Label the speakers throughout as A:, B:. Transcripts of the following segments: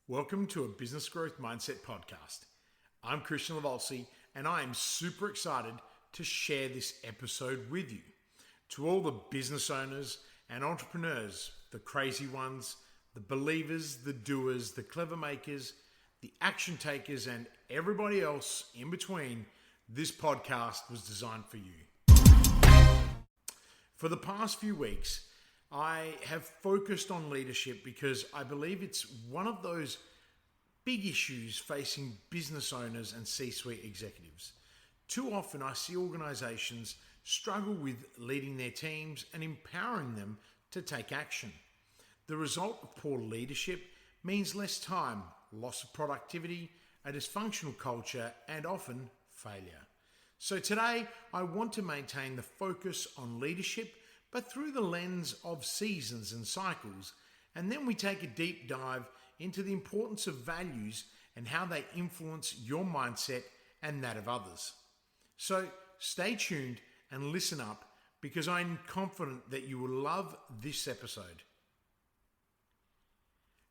A: Welcome to a Business Growth Mindset podcast. I'm Kristian Livolsi, and I am super excited to share this episode with you. To all the business owners and entrepreneurs, the crazy ones, the believers, the doers, the clever makers, the action takers, and everybody else in between, this podcast was designed for you. For the past few weeks, I have focused on leadership because I believe it's one of those big issues facing business owners and C-suite executives. Too often I see organizations struggle with leading their teams and empowering them to take action. The result of poor leadership means less time, loss of productivity, a dysfunctional culture, and often failure. So today I want to maintain the focus on leadership, but through the lens of seasons and cycles, and then we take a deep dive into the importance of values and how they influence your mindset and that of others. So stay tuned and listen up, because I'm confident that you will love this episode.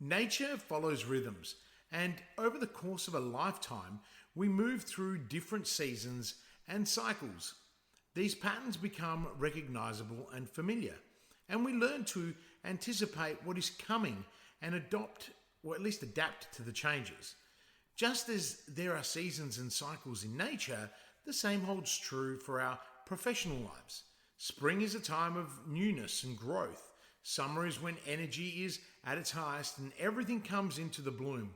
A: Nature follows rhythms, and over the course of a lifetime, we move through different seasons and cycles. These patterns become recognizable and familiar, and we learn to anticipate what is coming and adopt, or at least adapt to the changes. Just as there are seasons and cycles in nature, the same holds true for our professional lives. Spring is a time of newness and growth. Summer is when energy is at its highest and everything comes into the bloom.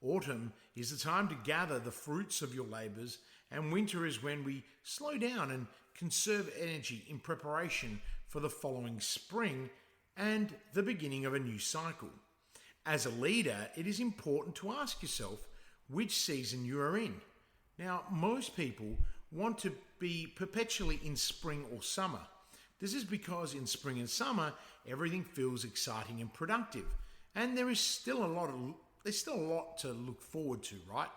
A: Autumn is the time to gather the fruits of your labors, and winter is when we slow down and conserve energy in preparation for the following spring and the beginning of a new cycle. As a leader, it is important to ask yourself which season you are in. Now, most people want to be perpetually in spring or summer. This is because in spring and summer, everything feels exciting and productive, and there's still a lot to look forward to, right?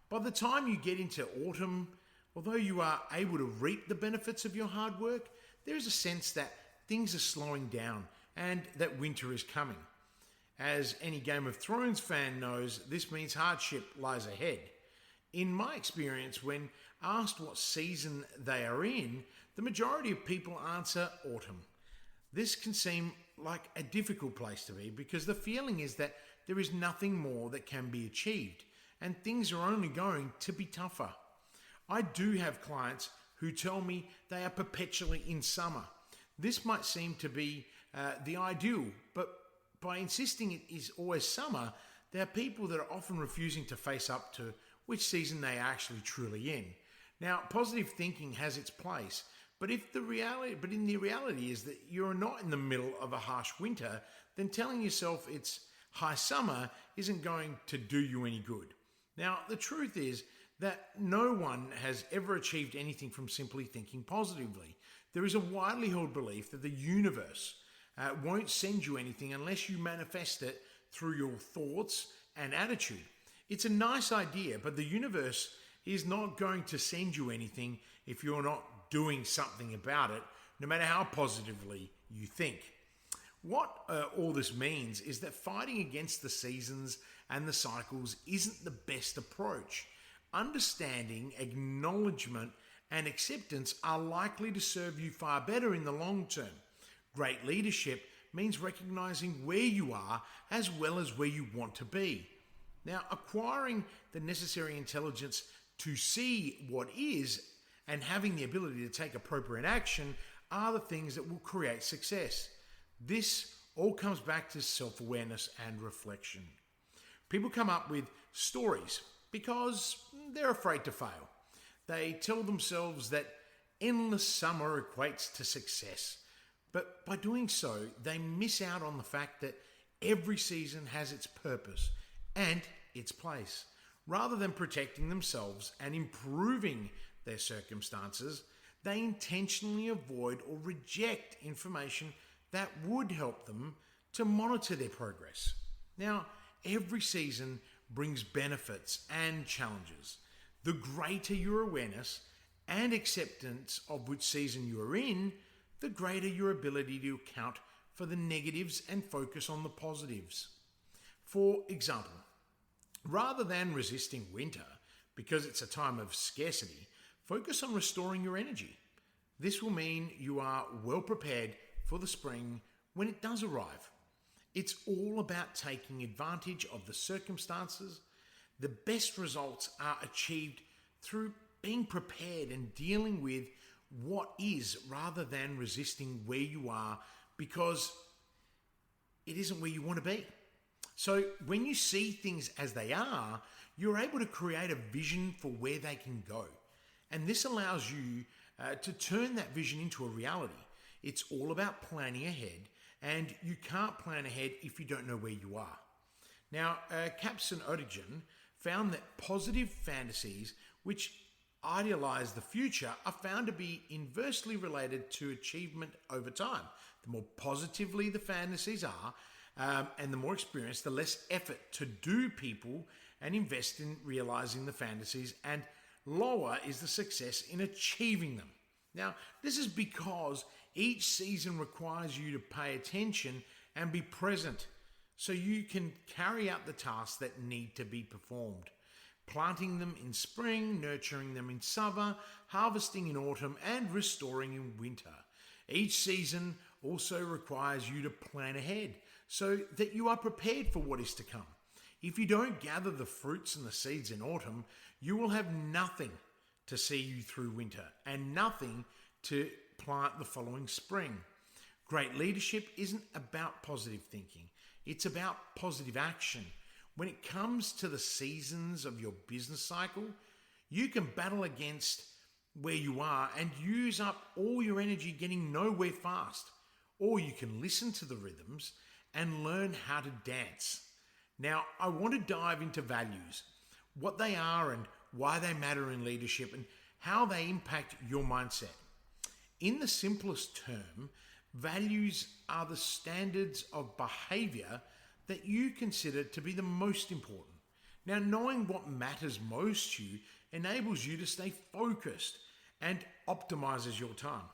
A: By the time you get into autumn, although you are able to reap the benefits of your hard work, there is a sense that things are slowing down and that winter is coming. As any Game of Thrones fan knows, this means hardship lies ahead. In my experience, when asked what season they are in, the majority of people answer autumn. This can seem like a difficult place to be, because the feeling is that there is nothing more that can be achieved and things are only going to be tougher. I do have clients who tell me they are perpetually in summer. This might seem to be the ideal, but by insisting it is always summer, there are people that are often refusing to face up to which season they are actually truly in. Now, positive thinking has its place, but in the reality is that you're not in the middle of a harsh winter, then telling yourself it's high summer isn't going to do you any good. Now, the truth is that no one has ever achieved anything from simply thinking positively. There is a widely held belief that the universe won't send you anything unless you manifest it through your thoughts and attitude. It's a nice idea, but the universe is not going to send you anything if you're not doing something about it, no matter how positively you think. What all this means is that fighting against the seasons and the cycles isn't the best approach. Understanding, acknowledgement, and acceptance are likely to serve you far better in the long term. Great leadership means recognizing where you are as well as where you want to be. Now, acquiring the necessary intelligence to see what is and having the ability to take appropriate action are the things that will create success. This all comes back to self-awareness and reflection. People come up with stories because they're afraid to fail. They tell themselves that endless summer equates to success. But by doing so, they miss out on the fact that every season has its purpose and its place. Rather than protecting themselves and improving their circumstances, they intentionally avoid or reject information that would help them to monitor their progress. Now, every season brings benefits and challenges. The greater your awareness and acceptance of which season you are in, the greater your ability to account for the negatives and focus on the positives. For example, Rather than resisting winter, because it's a time of scarcity, focus on restoring your energy. This will mean you are well prepared for the spring when it does arrive. It's all about taking advantage of the circumstances. The best results are achieved through being prepared and dealing with what is rather than resisting where you are because it isn't where you want to be. So when you see things as they are, you're able to create a vision for where they can go. And this allows you to turn that vision into a reality. It's all about planning ahead, and you can't plan ahead if you don't know where you are. Now, Capson Oedigen found that positive fantasies, which idealize the future, are found to be inversely related to achievement over time. The more positively the fantasies are, and the more experience, the less effort to do people and invest in realizing the fantasies, and lower is the success in achieving them. Now, this is because each season requires you to pay attention and be present so you can carry out the tasks that need to be performed. Planting them in spring, nurturing them in summer, harvesting in autumn, and restoring in winter. Each season also requires you to plan ahead so that you are prepared for what is to come. If you don't gather the fruits and the seeds in autumn, you will have nothing to see you through winter and nothing to plant the following spring. Great leadership isn't about positive thinking. It's about positive action. When it comes to the seasons of your business cycle, you can battle against where you are and use up all your energy getting nowhere fast. Or you can listen to the rhythms and learn how to dance. Now, I want to dive into values, what they are and why they matter in leadership and how they impact your mindset. In the simplest term, values are the standards of behavior that you consider to be the most important. Now, knowing what matters most to you enables you to stay focused and optimizes your time.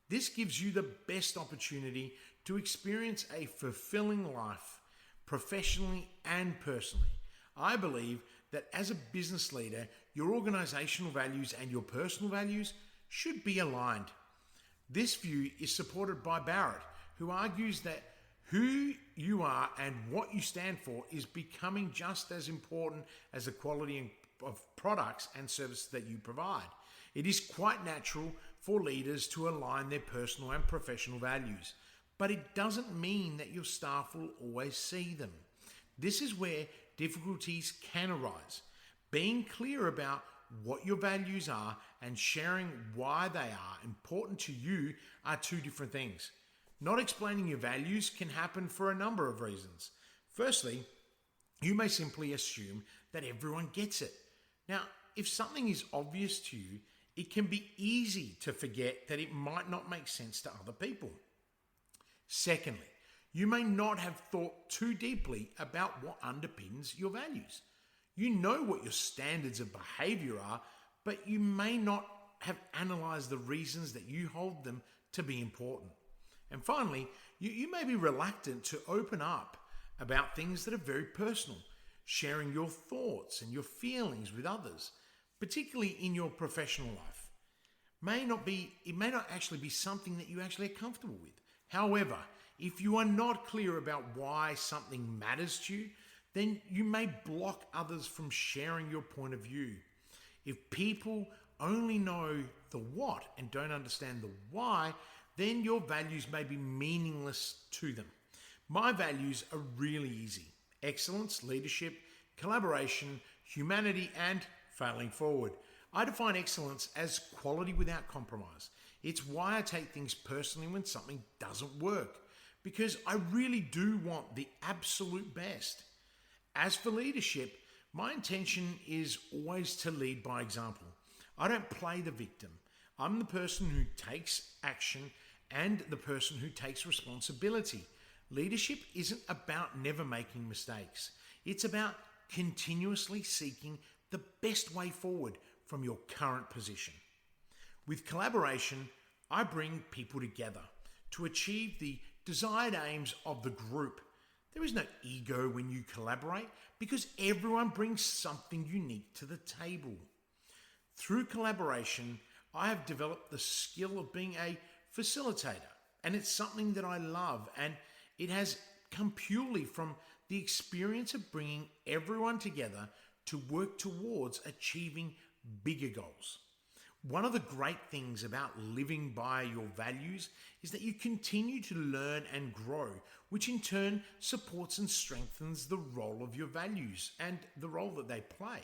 A: This gives you the best opportunity to experience a fulfilling life, professionally and personally. I believe that as a business leader, your organizational values and your personal values should be aligned. This view is supported by Barrett, who argues that who you are and what you stand for is becoming just as important as the quality of products and services that you provide. It is quite natural for leaders to align their personal and professional values, but it doesn't mean that your staff will always see them. This is where difficulties can arise. Being clear about what your values are and sharing why they are important to you are two different things. Not explaining your values can happen for a number of reasons. Firstly, you may simply assume that everyone gets it. Now, if something is obvious to you, it can be easy to forget that it might not make sense to other people. Secondly, you may not have thought too deeply about what underpins your values. You know what your standards of behavior are, but you may not have analyzed the reasons that you hold them to be important. And finally, you may be reluctant to open up about things that are very personal, sharing your thoughts and your feelings with others, particularly in your professional life. It may not actually be something that you actually are comfortable with. However, if you are not clear about why something matters to you, then you may block others from sharing your point of view. If people only know the what and don't understand the why, then your values may be meaningless to them. My values are really easy: excellence, leadership, collaboration, humanity, and failing forward. I define excellence as quality without compromise. It's why I take things personally when something doesn't work, because I really do want the absolute best. As for leadership, my intention is always to lead by example. I don't play the victim. I'm the person who takes action and the person who takes responsibility. Leadership isn't about never making mistakes. It's about continuously seeking the best way forward from your current position. With collaboration, I bring people together to achieve the desired aims of the group. There is no ego when you collaborate because everyone brings something unique to the table. Through collaboration, I have developed the skill of being a facilitator, and it's something that I love, and it has come purely from the experience of bringing everyone together to work towards achieving bigger goals. One of the great things about living by your values is that you continue to learn and grow, which in turn supports and strengthens the role of your values and the role that they play.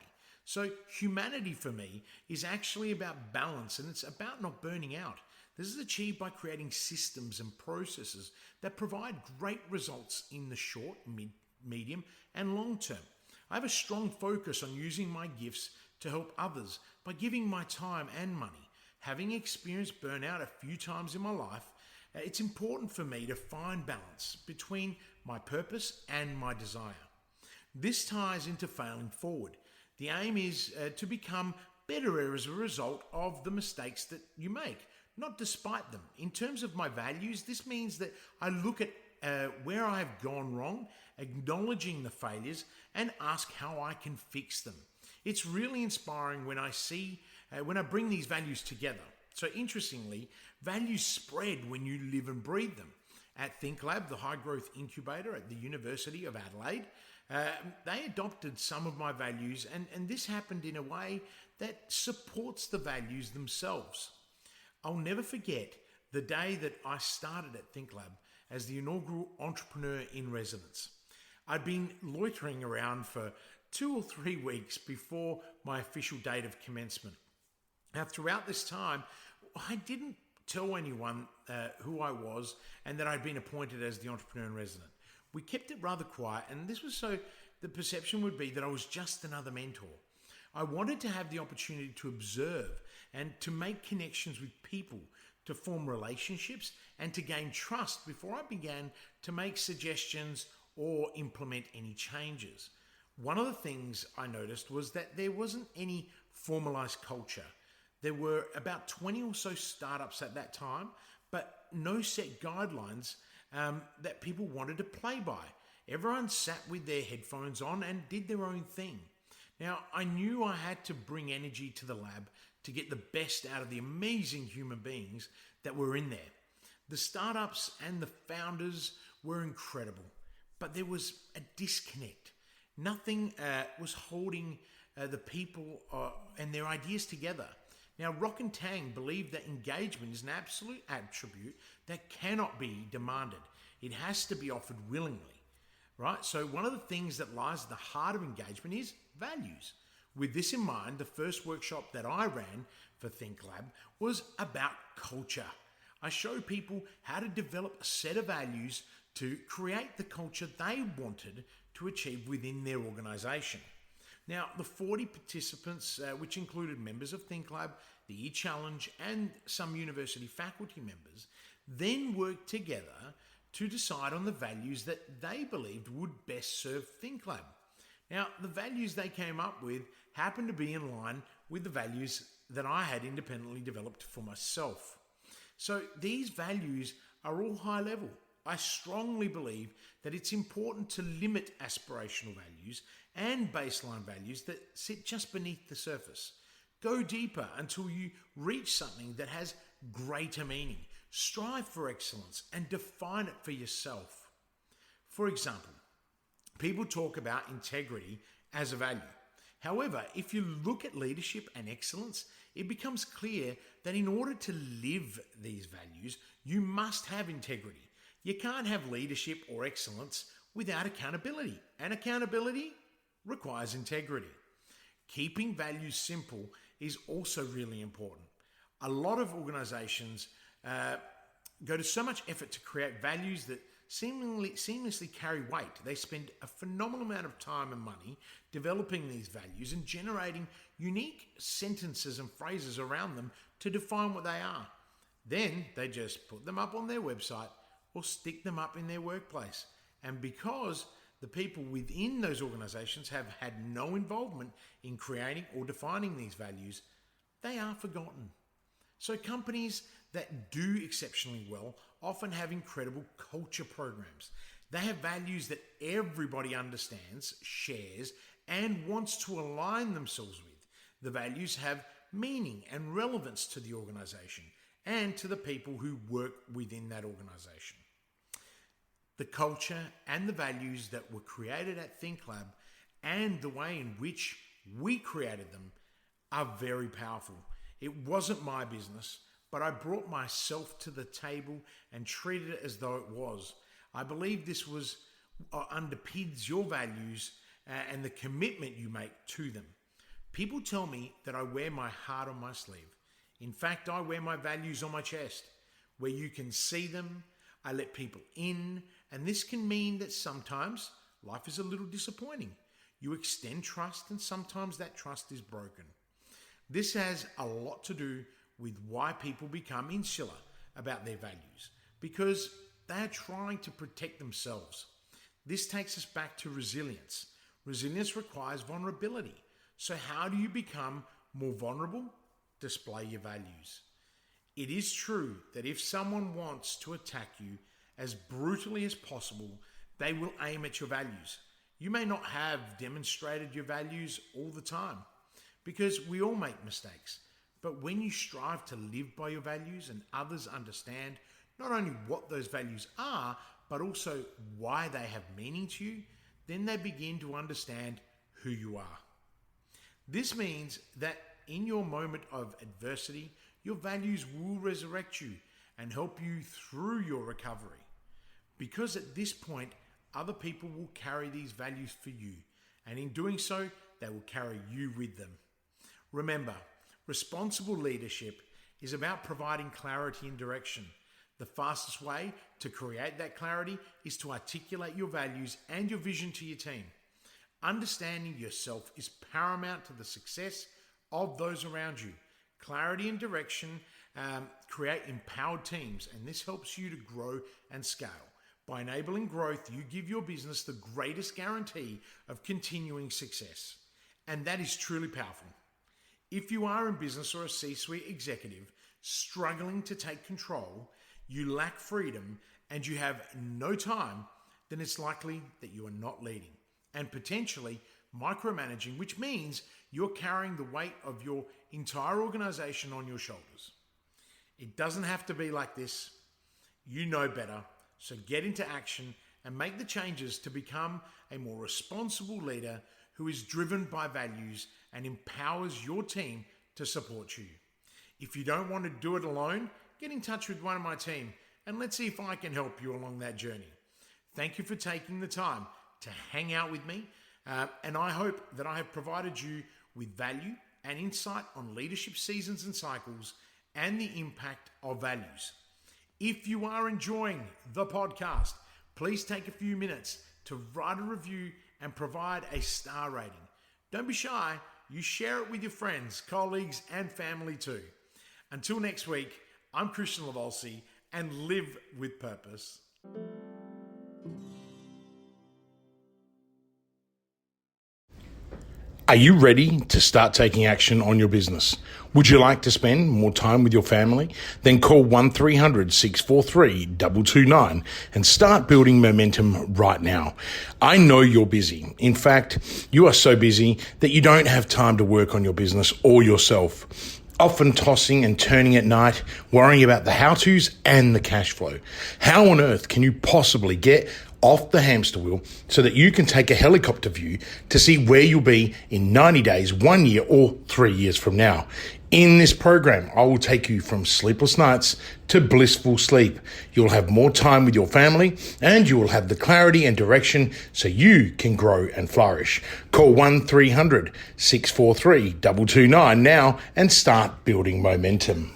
A: So humanity for me is actually about balance, and it's about not burning out. This is achieved by creating systems and processes that provide great results in the short, medium, and long term. I have a strong focus on using my gifts to help others by giving my time and money. Having experienced burnout a few times in my life, it's important for me to find balance between my purpose and my desire. This ties into failing forward. The aim is to become better as a result of the mistakes that you make, not despite them. In terms of my values, this means that I look at where I have gone wrong, acknowledging the failures, and ask how I can fix them. It's really inspiring when I bring these values together. So interestingly, values spread when you live and breathe them. At ThinkLab, the high growth incubator at the University of Adelaide, they adopted some of my values, and this happened in a way that supports the values themselves. I'll never forget the day that I started at ThinkLab as the inaugural entrepreneur in residence. I'd been loitering around for 2 or 3 weeks before my official date of commencement. Now, throughout this time, I didn't tell anyone who I was and that I'd been appointed as the entrepreneur in residence. We kept it rather quiet, and this was so the perception would be that I was just another mentor. I wanted to have the opportunity to observe and to make connections with people, to form relationships, and to gain trust before I began to make suggestions or implement any changes. One of the things I noticed was that there wasn't any formalized culture. There were about 20 or so startups at that time, but no set guidelines that people wanted to play by. Everyone sat with their headphones on and did their own thing. Now, I knew I had to bring energy to the lab to get the best out of the amazing human beings that were in there. The startups and the founders were incredible, but there was a disconnect. Nothing was holding the people and their ideas together. Now, Rock and Tang believe that engagement is an absolute attribute that cannot be demanded. It has to be offered willingly, right? So one of the things that lies at the heart of engagement is values. With this in mind, the first workshop that I ran for ThinkLab was about culture. I showed people how to develop a set of values to create the culture they wanted to achieve within their organization. Now, the 40 participants, which included members of ThinkLab, the E-Challenge, and some university faculty members, then worked together to decide on the values that they believed would best serve ThinkLab. Now, the values they came up with happened to be in line with the values that I had independently developed for myself. So these values are all high level. I strongly believe that it's important to limit aspirational values and baseline values that sit just beneath the surface. Go deeper until you reach something that has greater meaning. Strive for excellence and define it for yourself. For example, people talk about integrity as a value. However, if you look at leadership and excellence, it becomes clear that in order to live these values, you must have integrity. You can't have leadership or excellence without accountability, and accountability requires integrity. Keeping values simple is also really important. A lot of organizations go to so much effort to create values that seamlessly carry weight. They spend a phenomenal amount of time and money developing these values and generating unique sentences and phrases around them to define what they are. Then they just put them up on their website or stick them up in their workplace. And because the people within those organizations have had no involvement in creating or defining these values, they are forgotten. So companies that do exceptionally well often have incredible culture programs. They have values that everybody understands, shares, and wants to align themselves with. The values have meaning and relevance to the organization and to the people who work within that organization. The culture and the values that were created at ThinkLab and the way in which we created them are very powerful. It wasn't my business, but I brought myself to the table and treated it as though it was. I believe this underpins your values and the commitment you make to them. People tell me that I wear my heart on my sleeve. In fact, I wear my values on my chest, where you can see them. I let people in, and this can mean that sometimes life is a little disappointing. You extend trust, and sometimes that trust is broken. This has a lot to do with why people become insular about their values, because they are trying to protect themselves. This takes us back to resilience. Resilience requires vulnerability. So how do you become more vulnerable? Display your values. It is true that if someone wants to attack you as brutally as possible, they will aim at your values. You may not have demonstrated your values all the time, because we all make mistakes. But when you strive to live by your values and others understand not only what those values are, but also why they have meaning to you, then they begin to understand who you are. This means that in your moment of adversity, your values will resurrect you and help you through your recovery. Because at this point, other people will carry these values for you, and in doing so, they will carry you with them. Remember, responsible leadership is about providing clarity and direction. The fastest way to create that clarity is to articulate your values and your vision to your team. Understanding yourself is paramount to the success of those around you. Clarity and direction create empowered teams, and this helps you to grow and scale. By enabling growth, you give your business the greatest guarantee of continuing success, and that is truly powerful. If you are in business or a C-suite executive struggling to take control, you lack freedom, and you have no time, then it's likely that you are not leading and potentially micromanaging, which means you're carrying the weight of your entire organization on your shoulders. It doesn't have to be like this. You know better. So get into action and make the changes to become a more responsible leader who is driven by values and empowers your team to support you. If you don't want to do it alone, get in touch with one of my team and let's see if I can help you along that journey. Thank you for taking the time to hang out with me, and I hope that I have provided you with value and insight on leadership seasons and cycles and the impact of values. If you are enjoying the podcast, please take a few minutes to write a review and provide a star rating. Don't be shy. You share it with your friends, colleagues, and family too. Until next week, I'm Kristian Livolsi, and live with purpose. Are you ready to start taking action on your business? Would you like to spend more time with your family? Then call 1300-643-229 and start building momentum right now. I know you're busy. In fact, you are so busy that you don't have time to work on your business or yourself. Often tossing and turning at night, worrying about the how-tos and the cash flow. How on earth can you possibly get off the hamster wheel so that you can take a helicopter view to see where you'll be in 90 days, 1 year, or 3 years from now? In this program, I will take you from sleepless nights to blissful sleep. You'll have more time with your family and you will have the clarity and direction so you can grow and flourish. Call 1300-643-229 now and start building momentum.